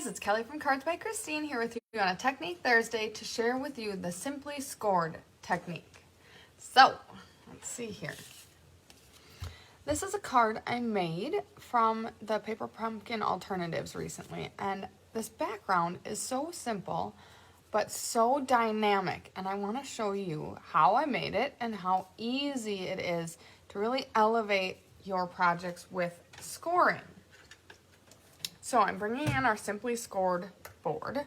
guys, it's Kelly from Cards by Christine here with you on a Technique Thursday to share with you the Simply Scored technique. So, let's see here. This is a card I made from the Paper Pumpkin Alternatives recently, and this background is so simple but so dynamic, and I want to show you how I made it and how easy it is to really elevate your projects with scoring. So I'm bringing in our Simply Scored board,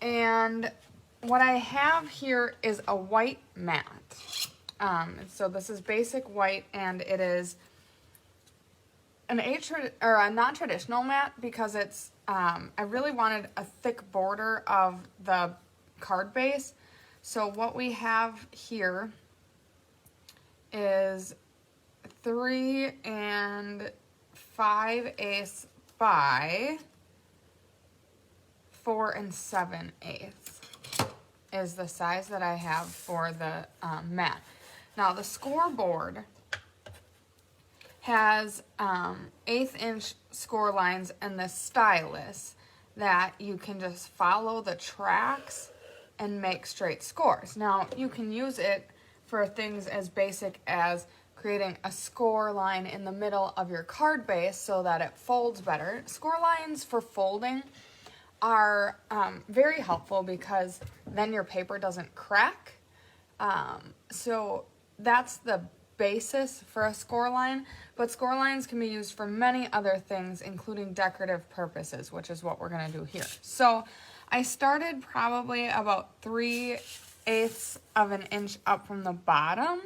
and what I have here is a white mat. So this is basic white, and it is a non-traditional mat because it's I really wanted a thick border of the card base. So what we have here is 3 5/8 by 4 7/8 is the size that I have for the mat. Now the scoreboard has 1/8 inch score lines and the stylus that you can just follow the tracks and make straight scores. Now you can use it for things as basic as creating a score line in the middle of your card base so that it folds better. Score lines for folding are very helpful because then your paper doesn't crack. So that's the basis for a score line, but score lines can be used for many other things, including decorative purposes, which is what we're going to do here. So I started probably about 3/8 of an inch up from the bottom.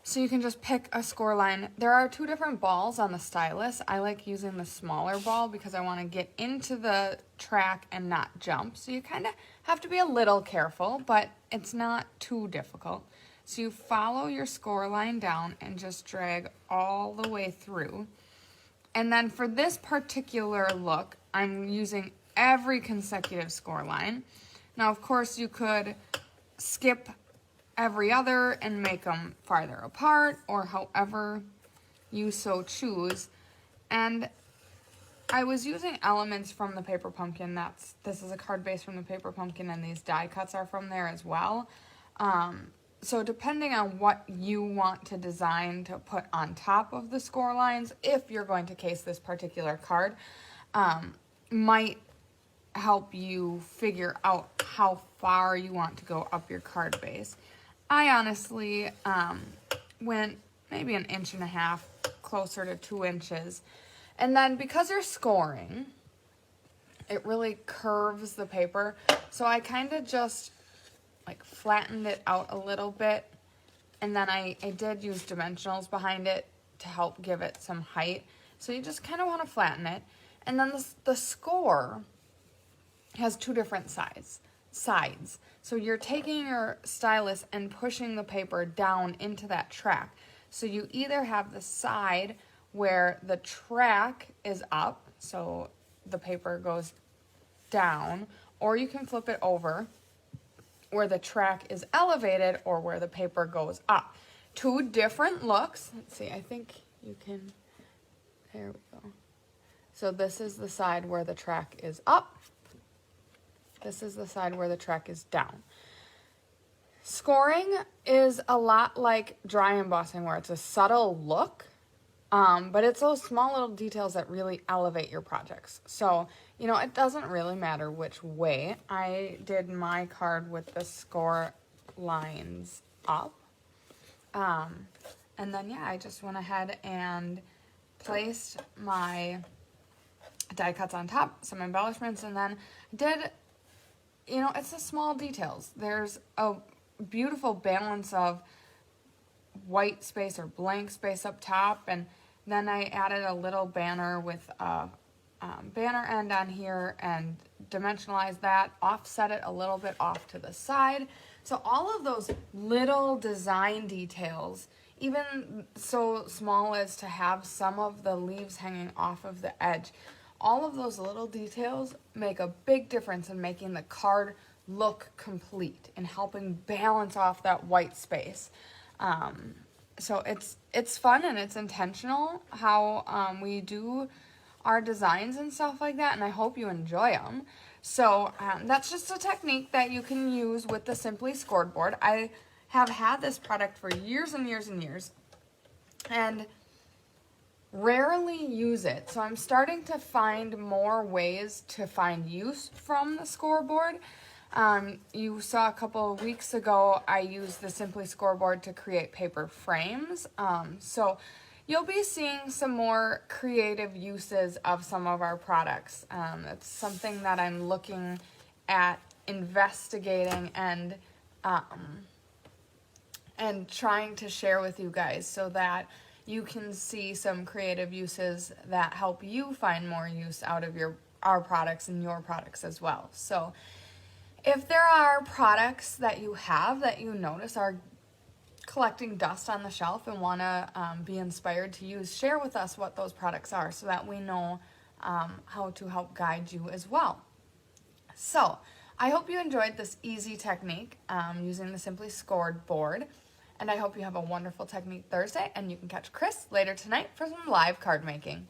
So you can just pick a score line. There are 2 different balls on the stylus. I like using the smaller ball because I want to get into the track and not jump. So you kind of have to be a little careful, but it's not too difficult. So you follow your score line down and just drag all the way through. And then for this particular look, I'm using every consecutive score line. Now, of course, you could skip every other and make them farther apart, or however you so choose. And I was using elements from the Paper Pumpkin. This is a card base from the Paper Pumpkin, and these die cuts are from there as well. So depending on what you want to design to put on top of the score lines, if you're going to case this particular card, might help you figure out how far you want to go up your card base. I honestly went maybe 1.5 inches, closer to 2 inches. And then because you're scoring, it really curves the paper. So I kind of just like flattened it out a little bit. And then I did use dimensionals behind it to help give it some height. So you just kind of want to flatten it. And then the score has 2 different sides. So you're taking your stylus and pushing the paper down into that track. So you either have the side where the track is up, so the paper goes down, or you can flip it over where the track is elevated or where the paper goes up. 2 different looks. Let's see, I think you can, there we go. So this is the side where the track is up. This is the side where the track is down. Scoring is a lot like dry embossing, where it's a subtle look, but it's those small little details that really elevate your projects. So, it doesn't really matter which way. I did my card with the score lines up. And then, I just went ahead and placed my die cuts on top, some embellishments, and then did, it's the small details. There's a beautiful balance of white space or blank space up top, and then I added a little banner with a banner end on here and dimensionalized that, offset it a little bit off to the side. So all of those little design details, even so small as to have some of the leaves hanging off of the edge, all of those little details make a big difference in making the card look complete and helping balance off that white space. So it's fun and it's intentional how we do our designs and stuff like that, and I hope you enjoy them. So that's just a technique that you can use with the Simply Scored board. I have had this product for years and years and years, and rarely use it. So I'm starting to find more ways to find use from the scoreboard. You saw a couple of weeks ago, I used the Simply Scoreboard to create paper frames. So you'll be seeing some more creative uses of some of our products. It's something that I'm looking at investigating and trying to share with you guys so that you can see some creative uses that help you find more use out of our products and your products as well. So if there are products that you have that you notice are collecting dust on the shelf and want to be inspired to use, share with us what those products are so that we know how to help guide you as well. So I hope you enjoyed this easy technique using the Simply Scored board, and I hope you have a wonderful Technique Thursday, and you can catch Chris later tonight for some live card making.